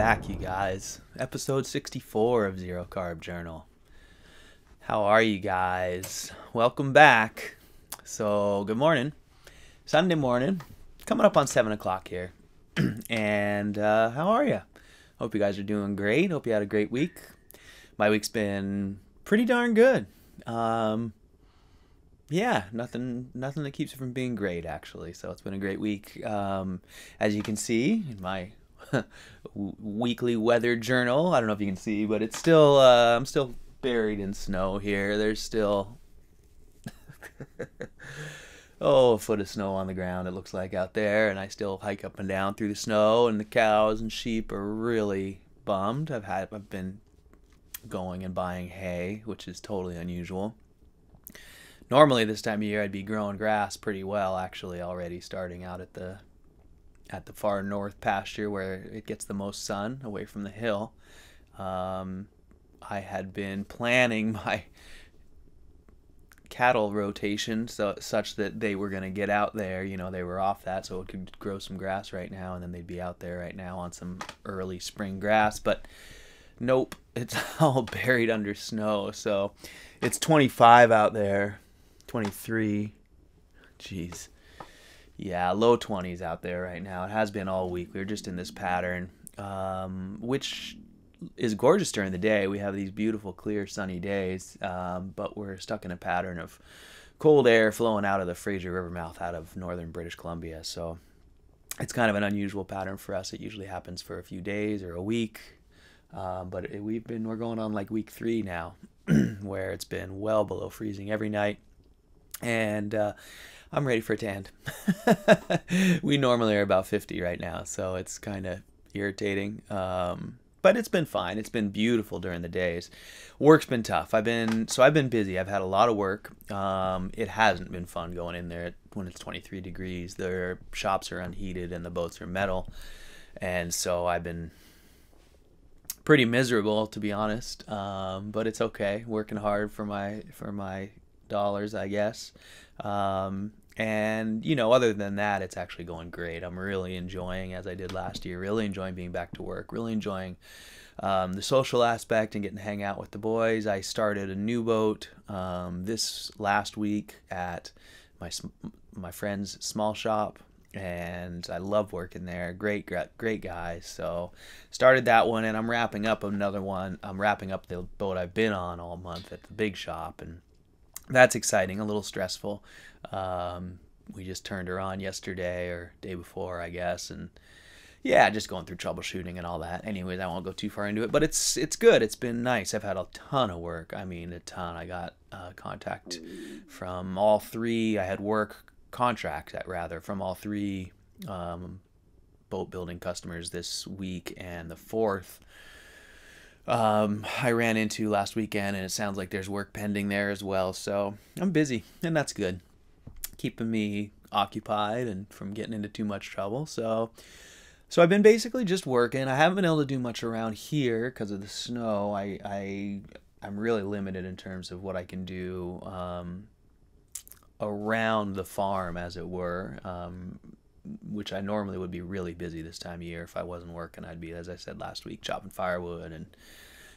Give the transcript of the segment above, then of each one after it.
back, you guys. Episode 64 of Zero Carb Journal. How are you guys? Welcome back. So, good morning. Sunday morning. Coming up on 7 o'clock here. And how are you? Hope you guys are doing great. Hope you had a great week. My week's been pretty darn good. Yeah, nothing that keeps it from being great, actually. So it's been a great week. As you can see in my weekly weather journal, I don't know if you can see, but it's still I'm still buried in snow here. There's still a foot of snow on the ground, it looks like, out there, and I still hike up and down through the snow, and the cows and sheep are really bummed. I've been going and buying hay, which is totally unusual. Normally this time of year I'd be growing grass pretty well, actually, already starting out at the far north pasture where it gets the most sun away from the hill. I had been planning my cattle rotation such that they were going to get out there. You know, they were off that, so it could grow some grass right now, and then they'd be out there right now on some early spring grass. But nope, it's all buried under snow. So it's 25 out there. 23. Jeez. Yeah, low 20s out there right now. It has been all week. We're just in this pattern, which is gorgeous during the day. We have these beautiful, clear, sunny days, but we're stuck in a pattern of cold air flowing out of the Fraser River mouth out of northern British Columbia. So it's kind of an unusual pattern for us. It usually happens for a few days or a week, but we're going on like week 3 now, where it's been well below freezing every night. And I'm ready for it to end. We normally are about 50 right now, so it's kind of irritating. But it's been fine. It's been beautiful during the days. Work's been tough. I've been busy. I've had a lot of work. It hasn't been fun going in there when it's 23 degrees. Their shops are unheated and the boats are metal. And so I've been pretty miserable, to be honest. But it's okay. Working hard for my dollars, I guess. And other than that, it's actually going great. I'm really enjoying, as I did last year, really enjoying being back to work, really enjoying the social aspect and getting to hang out with the boys. I started a new boat this last week at my friend's small shop, and I love working there. Great guys. So started that one, and I'm wrapping up another one. I'm wrapping up the boat I've been on all month at the big shop, and that's exciting, a little stressful. We just turned her on yesterday or day before, I guess, and yeah, just going through troubleshooting and all that. Anyways, I won't go too far into it, but it's good. It's been nice. I've had a ton of work. I mean, a ton. I got contact from all 3. I had work contract from all 3 boat building customers this week, and the 4th I ran into last weekend, and it sounds like there's work pending there as well. So I'm busy, and that's good, keeping me occupied and from getting into too much trouble. So I've been basically just working. I haven't been able to do much around here because of the snow. I'm really limited in terms of what I can do around the farm, as it were, which I normally would be really busy this time of year. If I wasn't working, I'd be, as I said last week, chopping firewood and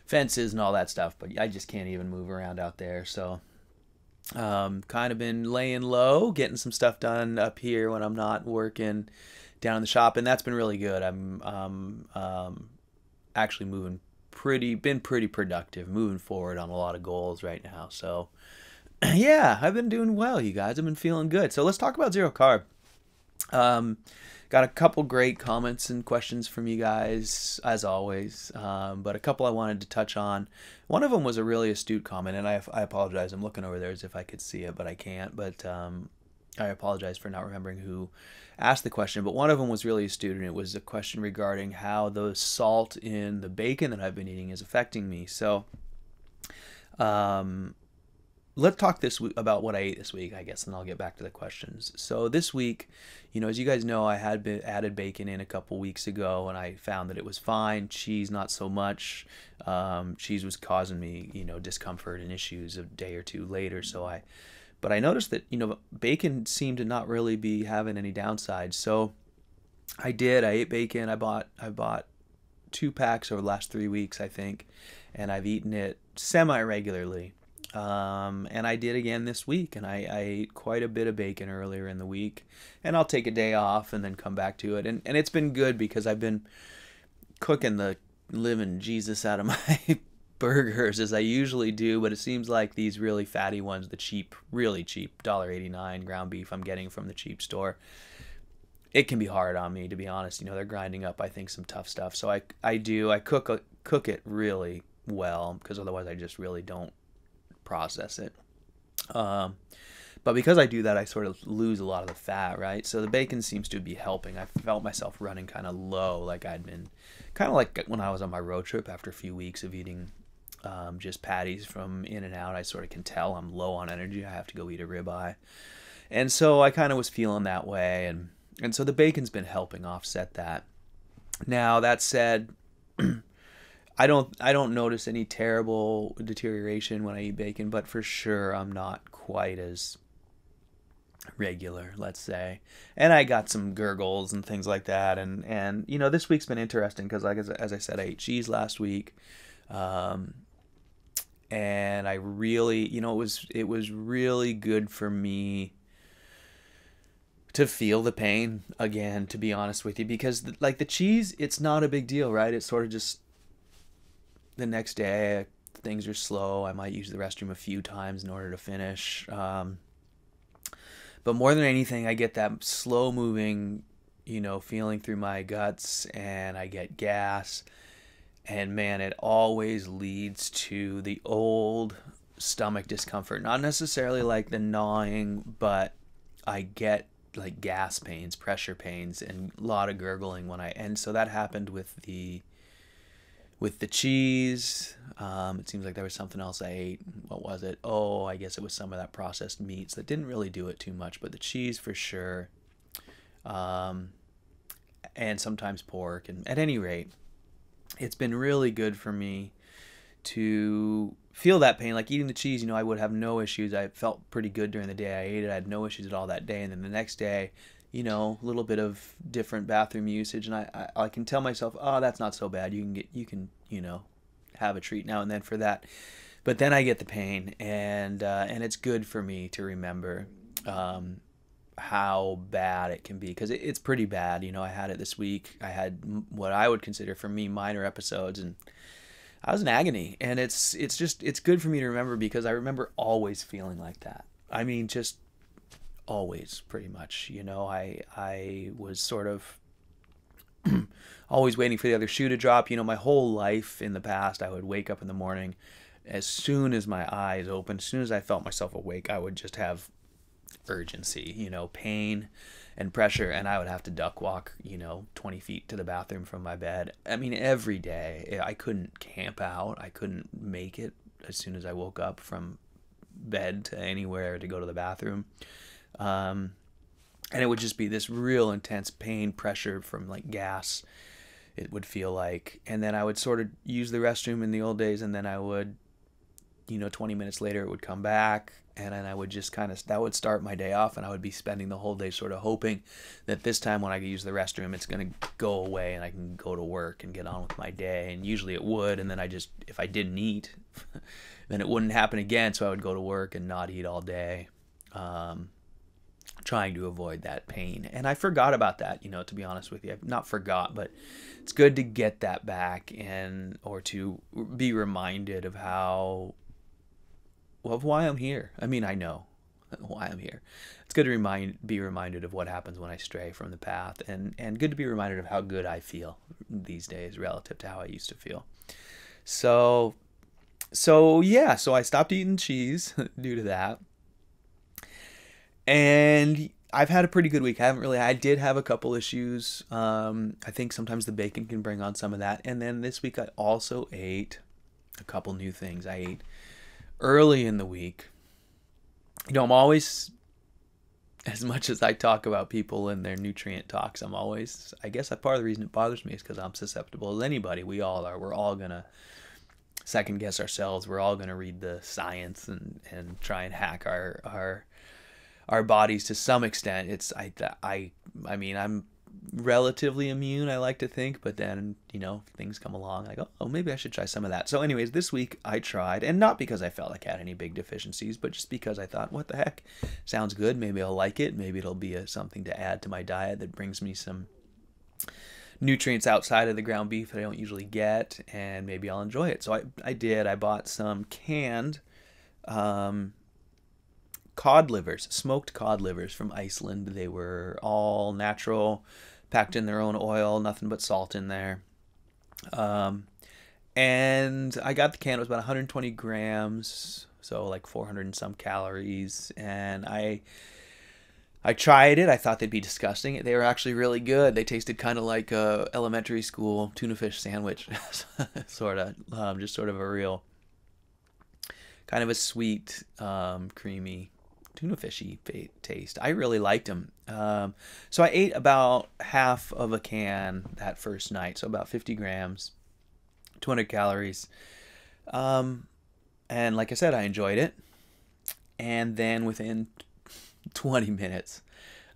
fences and all that stuff, but I just can't even move around out there. So kind of been laying low, getting some stuff done up here when I'm not working down in the shop, and that's been really good. I'm actually been pretty productive, moving forward on a lot of goals right now. So yeah, I've been doing well, you guys. I've been feeling good. So let's talk about Zero Carb. Got a couple great comments and questions from you guys, as always, but a couple I wanted to touch on. One of them was a really astute comment, and I apologize. I'm looking over there as if I could see it, but I can't. But I apologize for not remembering who asked the question. But one of them was really astute, and it was a question regarding how the salt in the bacon that I've been eating is affecting me. So let's talk about what I ate this week, I guess, and I'll get back to the questions. So this week, as you guys know, I had added bacon in a couple weeks ago, and I found that it was fine. Cheese, not so much. Cheese was causing me, discomfort and issues a day or two later. But I noticed that, bacon seemed to not really be having any downsides. So I ate bacon. I bought 2 packs over the last 3 weeks, I think, and I've eaten it semi-regularly. And I did again this week, and I ate quite a bit of bacon earlier in the week, and I'll take a day off and then come back to it. And it's been good because I've been cooking the living Jesus out of my burgers as I usually do, but it seems like these really fatty ones, the cheap, really cheap $1.89 ground beef I'm getting from the cheap store, it can be hard on me, to be honest. They're grinding up, I think, some tough stuff. So I cook it really well, because otherwise I just really don't process it. But because I do that, I sort of lose a lot of the fat, right? So the bacon seems to be helping. I felt myself running kind of low, like I'd been kind of like when I was on my road trip after a few weeks of eating just patties from In-N-Out. I sort of can tell I'm low on energy. I have to go eat a ribeye. And so I kind of was feeling that way, and so the bacon's been helping offset that. Now, that said, I don't notice any terrible deterioration when I eat bacon, but for sure I'm not quite as regular, let's say. And I got some gurgles and things like that. And this week's been interesting because, like as I said, I ate cheese last week. And I really, it was really good for me to feel the pain again, to be honest with you, because like the cheese, it's not a big deal, right? It's sort of just the next day, things are slow. I might use the restroom a few times in order to finish. But more than anything, I get that slow moving, feeling through my guts, and I get gas. And man, it always leads to the old stomach discomfort. Not necessarily like the gnawing, but I get like gas pains, pressure pains, and a lot of gurgling and so that happened with the cheese. It seems like there was something else I ate. What was it? Oh, I guess it was some of that processed meats that didn't really do it too much, but the cheese for sure. And sometimes pork. And at any rate, it's been really good for me to feel that pain. Like eating the cheese, I would have no issues. I felt pretty good during the day I ate it. I had no issues at all that day. And then the next day, a little bit of different bathroom usage, and I can tell myself, oh, that's not so bad. You can have a treat now and then for that. But then I get the pain, and it's good for me to remember how bad it can be, because it's pretty bad. I had it this week. I had what I would consider for me minor episodes, and I was in agony. And it's good for me to remember, because I remember always feeling like that. I mean, just always, pretty much. I was sort of always waiting for the other shoe to drop. My whole life in the past, I would wake up in the morning, as soon as my eyes opened, as soon as I felt myself awake, I would just have urgency, pain and pressure, and I would have to duck walk, 20 feet to the bathroom from my bed. I mean, every day. I couldn't camp out. I couldn't make it as soon as I woke up from bed to anywhere to go to the bathroom. And it would just be this real intense pain, pressure from like gas, it would feel like. And then I would sort of use the restroom in the old days, and then I would, 20 minutes later it would come back, and then I would just that would start my day off, and I would be spending the whole day sort of hoping that this time when I use the restroom, it's going to go away and I can go to work and get on with my day. And usually it would, and then if I didn't eat, then it wouldn't happen again, so I would go to work and not eat all day. Trying to avoid that pain. And I forgot about that, to be honest with you. I've not forgot, but it's good to get that back, or to be reminded of why I'm here. I mean, I know why I'm here. It's good to be reminded of what happens when I stray from the path, and good to be reminded of how good I feel these days relative to how I used to feel. So I stopped eating cheese due to that. And I've had a pretty good week. I did have a couple issues. I think sometimes the bacon can bring on some of that. And then this week I also ate a couple new things. I ate early in the week. I'm always, as much as I talk about people and their nutrient talks, I guess part of the reason it bothers me is because I'm susceptible as anybody. We all are. We're all going to second guess ourselves. We're all going to read the science and try and hack our bodies to some extent. I mean, I'm relatively immune, I like to think, but then, things come along, I go, oh, maybe I should try some of that. So anyways, this week I tried, and not because I felt like I had any big deficiencies, but just because I thought, what the heck, sounds good, maybe I'll like it, maybe it'll be something to add to my diet that brings me some nutrients outside of the ground beef that I don't usually get, and maybe I'll enjoy it. So I did. I bought some canned cod livers, smoked cod livers from Iceland. They were all natural, packed in their own oil, nothing but salt in there. And I got the can. It was about 120 grams, so like 400 and some calories. And I tried it. I thought they'd be disgusting. They were actually really good. They tasted kind of like a elementary school tuna fish sandwich, sort of, just sort of a real kind of a sweet, creamy tuna fishy taste. I really liked them. So I ate about half of a can that first night, so about 50 grams, 200 calories. And like I said, I enjoyed it. And then within 20 minutes,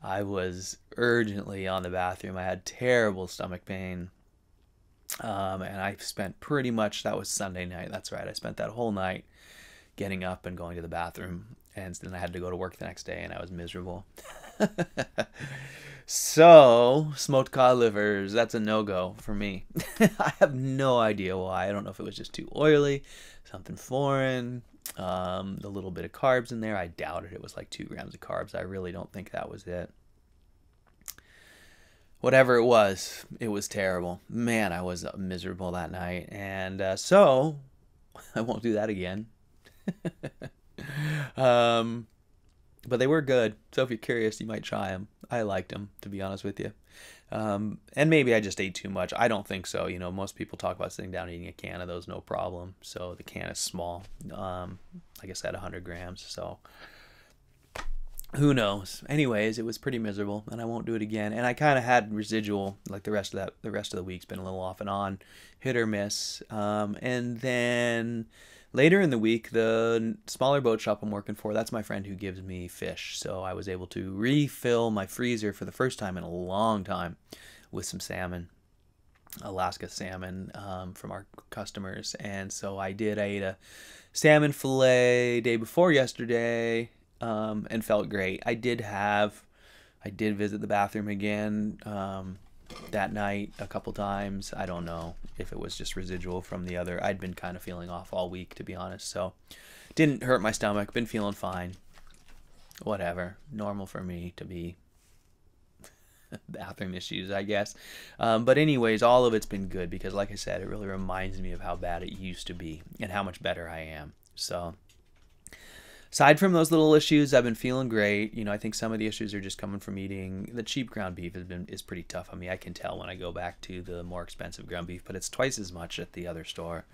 I was urgently on the bathroom. I had terrible stomach pain. And I spent pretty much, that was Sunday night. That's right. I spent that whole night getting up and going to the bathroom. And then I had to go to work the next day, and I was miserable. So, smoked cod livers, that's a no-go for me. I have no idea why. I don't know if it was just too oily, something foreign, the little bit of carbs in there. I doubted it was like 2 grams of carbs. I really don't think that was it. Whatever it was terrible. Man, I was miserable that night. And so, I won't do that again. But they were good, so if you're curious, you might try them. I liked them, to be honest with you. And maybe I just ate too much. I don't think so. Most people talk about sitting down and eating a can of those, no problem. So the can is small, like I said, 100 grams. So who knows? Anyways, it was pretty miserable, and I won't do it again. And I kind of had residual, like the rest of the week's been a little off and on, hit or miss. And then later in the week, the smaller boat shop I'm working for, that's my friend who gives me fish. So I was able to refill my freezer for the first time in a long time with some salmon, Alaska salmon, from our customers. And so I ate a salmon fillet day before yesterday, and felt great. I did visit the bathroom again that night a couple times. I don't know if it was just residual from the other. I'd been kind of feeling off all week, to be honest, so didn't hurt my stomach. Been feeling fine. Whatever. Normal for me to be bathroom issues, I guess. But anyways, all of it's been good because, like I said, it really reminds me of how bad it used to be and how much better I am. So aside from those little issues, I've been feeling great. I think some of the issues are just coming from eating the cheap ground beef. Is pretty tough on me. I can tell when I go back to the more expensive ground beef, but it's twice as much at the other store.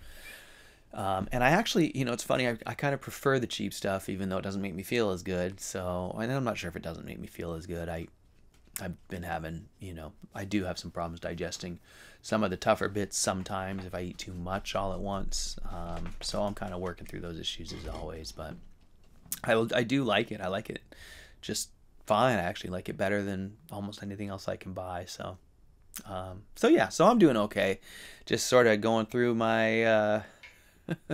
And I actually, it's funny, I kind of prefer the cheap stuff, even though it doesn't make me feel as good. So, and I'm not sure if it doesn't make me feel as good. I've been having, I do have some problems digesting some of the tougher bits sometimes if I eat too much all at once. So I'm kind of working through those issues as always, but I do like it. I like it just fine. I actually like it better than almost anything else I can buy. So I'm doing okay. Just sort of going through my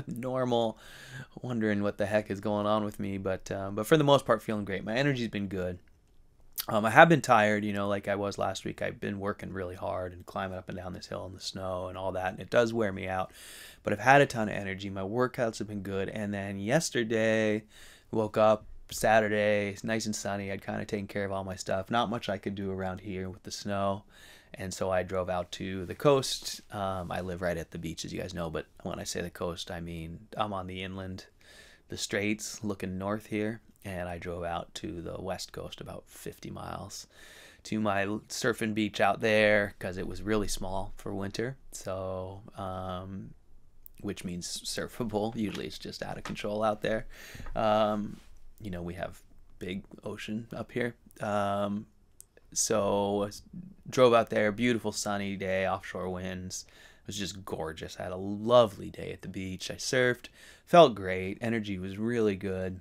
normal, wondering what the heck is going on with me. But for the most part, feeling great. My energy's been good. I have been tired, like I was last week. I've been working really hard and climbing up and down this hill in the snow and all that, and it does wear me out. But I've had a ton of energy. My workouts have been good. And then yesterday, woke up Saturday, nice and sunny. I'd kind of taken care of all my stuff. Not much I could do around here with the snow. And so I drove out to the coast. I live right at the beach, as you guys know. But when I say the coast, I mean I'm on the inland, the straits, looking north here. And I drove out to the west coast about 50 miles to my surfing beach out there because it was really small for winter. So, which means surfable. Usually it's just out of control out there. We have big ocean up here. So drove out there, beautiful sunny day, offshore winds. It was just gorgeous. I had a lovely day at the beach. I surfed, felt great. Energy was really good.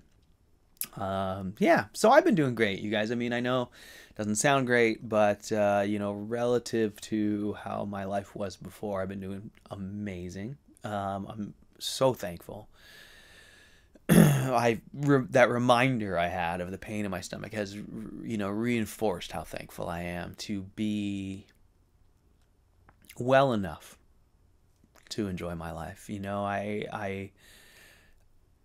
Yeah, so I've been doing great, you guys. I mean, I know it doesn't sound great, but relative to how my life was before, I've been doing amazing. I'm so thankful. That reminder I had of the pain in my stomach has, reinforced how thankful I am to be well enough to enjoy my life.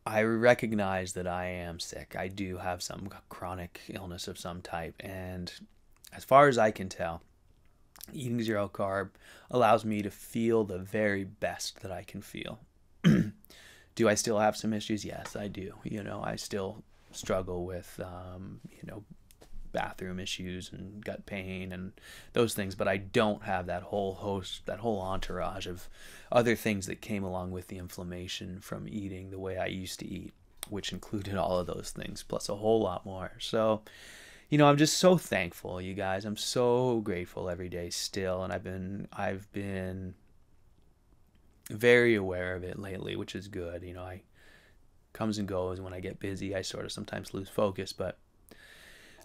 I recognize that I am sick. I do have some chronic illness of some type, and as far as I can tell, eating zero carb allows me to feel the very best that I can feel. Do I still have some issues? Yes, I do. I still struggle with, bathroom issues and gut pain and those things, but I don't have that whole entourage of other things that came along with the inflammation from eating the way I used to eat, which included all of those things plus a whole lot more. So, I'm just so thankful, you guys. I'm so grateful every day still, and I've been very aware of it lately, which is good. I comes and goes. When I get busy, I sort of sometimes lose focus, but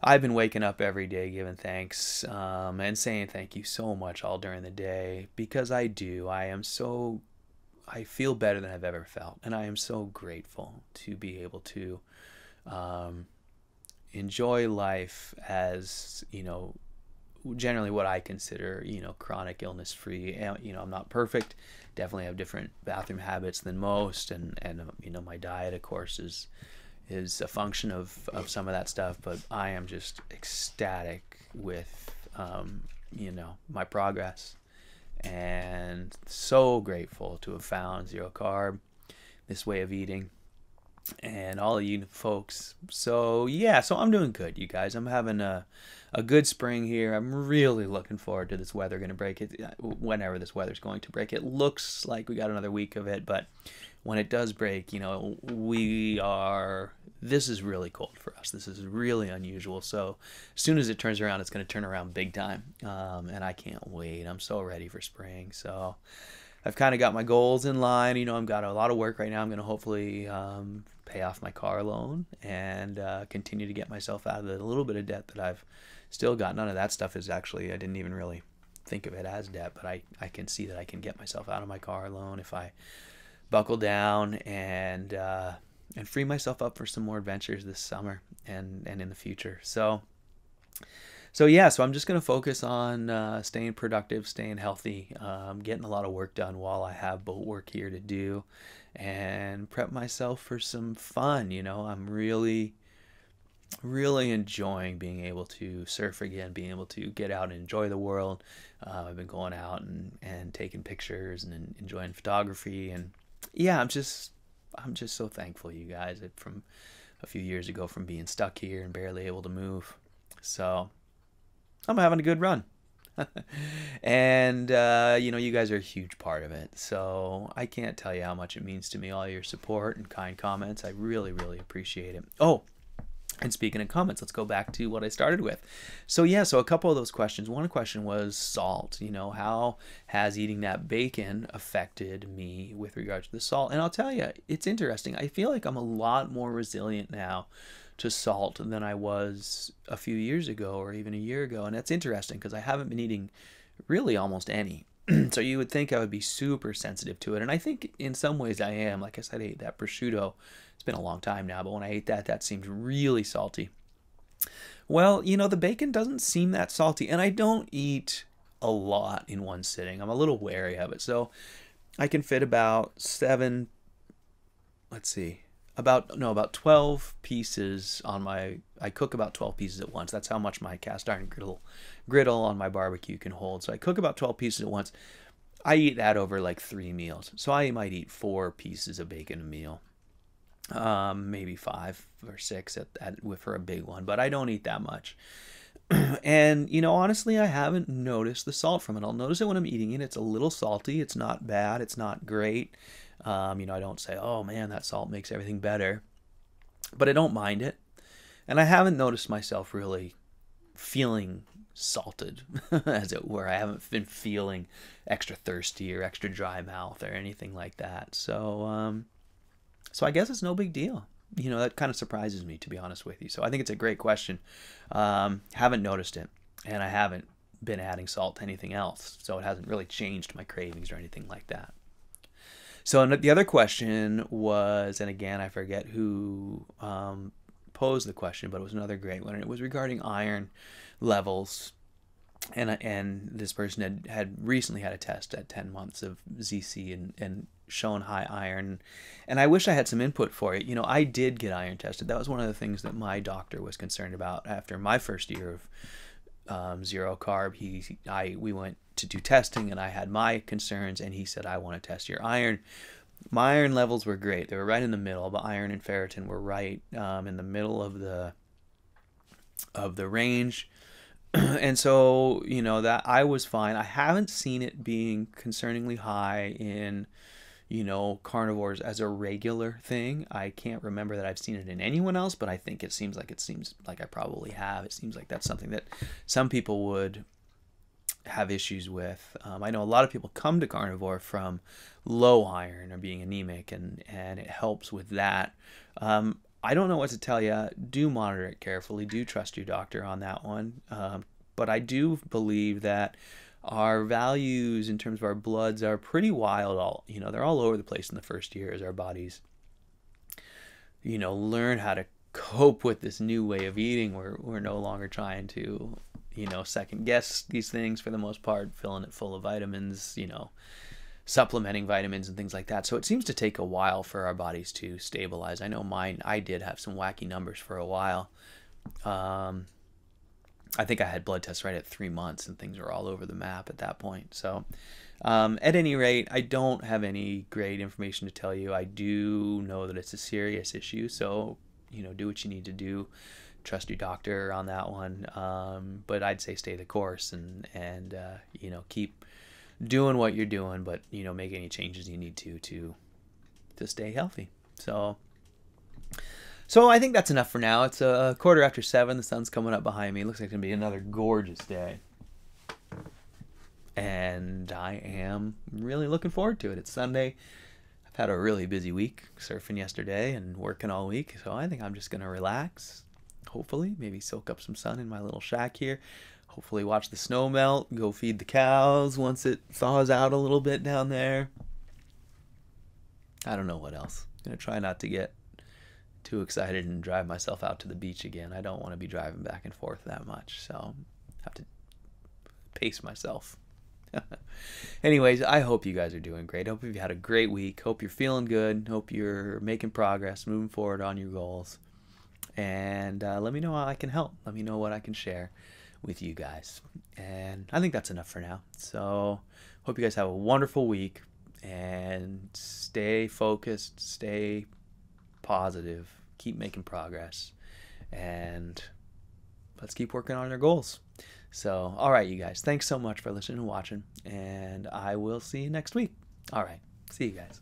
I've been waking up every day giving thanks, and saying thank you so much all during the day, because I do. I feel better than I've ever felt, and I am so grateful to be able to enjoy life as, generally what I consider, chronic illness free. I'm not perfect. Definitely have different bathroom habits than most, and my diet, of course, is a function of some of that stuff, but I am just ecstatic with my progress, and so grateful to have found zero carb, this way of eating, and all of you folks. So yeah, so I'm doing good, you guys. I'm having a good spring here. I'm really looking forward to this weather going to break it, whenever this weather's going to break. It looks like we got another week of it, but when it does break, this is really cold for us. This is really unusual. So as soon as it turns around, it's going to turn around big time. And I can't wait. I'm so ready for spring. So I've kind of got my goals in line. I've got a lot of work right now. I'm going to hopefully pay off my car loan and continue to get myself out of the little bit of debt that I've still got. None of that stuff is actually, I didn't even really think of it as debt, but I can see that I can get myself out of my car loan if I buckle down and free myself up for some more adventures this summer and in the future. So yeah, so I'm just going to focus on staying productive, staying healthy, getting a lot of work done while I have boat work here to do, and prep myself for some fun. I'm really enjoying being able to surf again, being able to get out and enjoy the world. I've been going out and taking pictures and enjoying photography, and yeah, I'm just so thankful, you guys, from a few years ago, from being stuck here and barely able to move. So I'm having a good run. And you guys are a huge part of it. So I can't tell you how much it means to me, all your support and kind comments. I really, really appreciate it. Oh, and speaking of comments, let's go back to what I started with. So yeah, so a couple of those questions. One question was salt. How has eating that bacon affected me with regard to the salt? And I'll tell you, it's interesting. I feel like I'm a lot more resilient now to salt than I was a few years ago or even a year ago. And that's interesting because I haven't been eating really almost any. So you would think I would be super sensitive to it. And I think in some ways I am. Like I said, I ate that prosciutto. It's been a long time now, but when I ate that seemed really salty. Well, the bacon doesn't seem that salty, and I don't eat a lot in one sitting. I'm a little wary of it. So I can fit about 12 pieces on I cook about 12 pieces at once. That's how much my cast iron griddle on my barbecue can hold. So I cook about 12 pieces at once. I eat that over like 3 meals. So I might eat 4 pieces of bacon a meal. Maybe 5 or 6 for a big one, but I don't eat that much. And honestly, I haven't noticed the salt from it. I'll notice it when I'm eating it. It's a little salty. It's not bad. It's not great. I don't say, oh man, that salt makes everything better, but I don't mind it. And I haven't noticed myself really feeling salted, as it were. I haven't been feeling extra thirsty or extra dry mouth or anything like that. So I guess it's no big deal. that kind of surprises me, to be honest with you. So I think it's a great question. Haven't noticed it, and I haven't been adding salt to anything else, so it hasn't really changed my cravings or anything like that. So the other question was, and again, I forget who posed the question, but it was another great one, and it was regarding iron levels. And this person had recently had a test at 10 months of ZC and shown high iron. And I wish I had some input for it. I did get iron tested. That was one of the things that my doctor was concerned about after my first year of zero carb. We went to do testing, and I had my concerns, and he said, I want to test your iron. My iron levels were great. They were right in the middle. But iron and ferritin were right in the middle of the range. And so, that I was fine. I haven't seen it being concerningly high in, carnivores as a regular thing. I can't remember that I've seen it in anyone else, but I think it seems like I probably have. It seems like that's something that some people would have issues with. I know a lot of people come to carnivore from low iron or being anemic, and it helps with that. I don't know what to tell you. Do monitor it carefully. Do trust your doctor on that one. But I do believe that our values in terms of our bloods are pretty wild. They're all over the place in the first year as our bodies, learn how to cope with this new way of eating. We're no longer trying to, second guess these things for the most part, filling it full of vitamins, supplementing vitamins and things like that. So it seems to take a while for our bodies to stabilize. I know I did have some wacky numbers for a while. I think I had blood tests right at 3 months, and things were all over the map at that point. So at any rate, I don't have any great information to tell you. I do know that it's a serious issue. So, do what you need to do. Trust your doctor on that one. But I'd say stay the course and keep doing what you're doing, but make any changes you need to stay healthy. So I think that's enough for now. It's a 7:15. The sun's coming up behind me. It looks like it's gonna be another gorgeous day, and I am really looking forward to it. It's Sunday. I've had a really busy week, surfing yesterday and working all week, so I think I'm just gonna relax. Hopefully, maybe soak up some sun in my little shack here. Hopefully watch the snow melt, go feed the cows once it thaws out a little bit down there. I don't know what else. I'm going to try not to get too excited and drive myself out to the beach again. I don't want to be driving back and forth that much, so I have to pace myself. Anyways, I hope you guys are doing great. Hope you've had a great week. Hope you're feeling good. Hope you're making progress, moving forward on your goals. And let me know how I can help. Let me know what I can share with you guys. And I think that's enough for now. So hope you guys have a wonderful week, and stay focused, stay positive, keep making progress, and let's keep working on our goals. So, all right, you guys, thanks so much for listening and watching, and I will see you next week. All right, see you guys.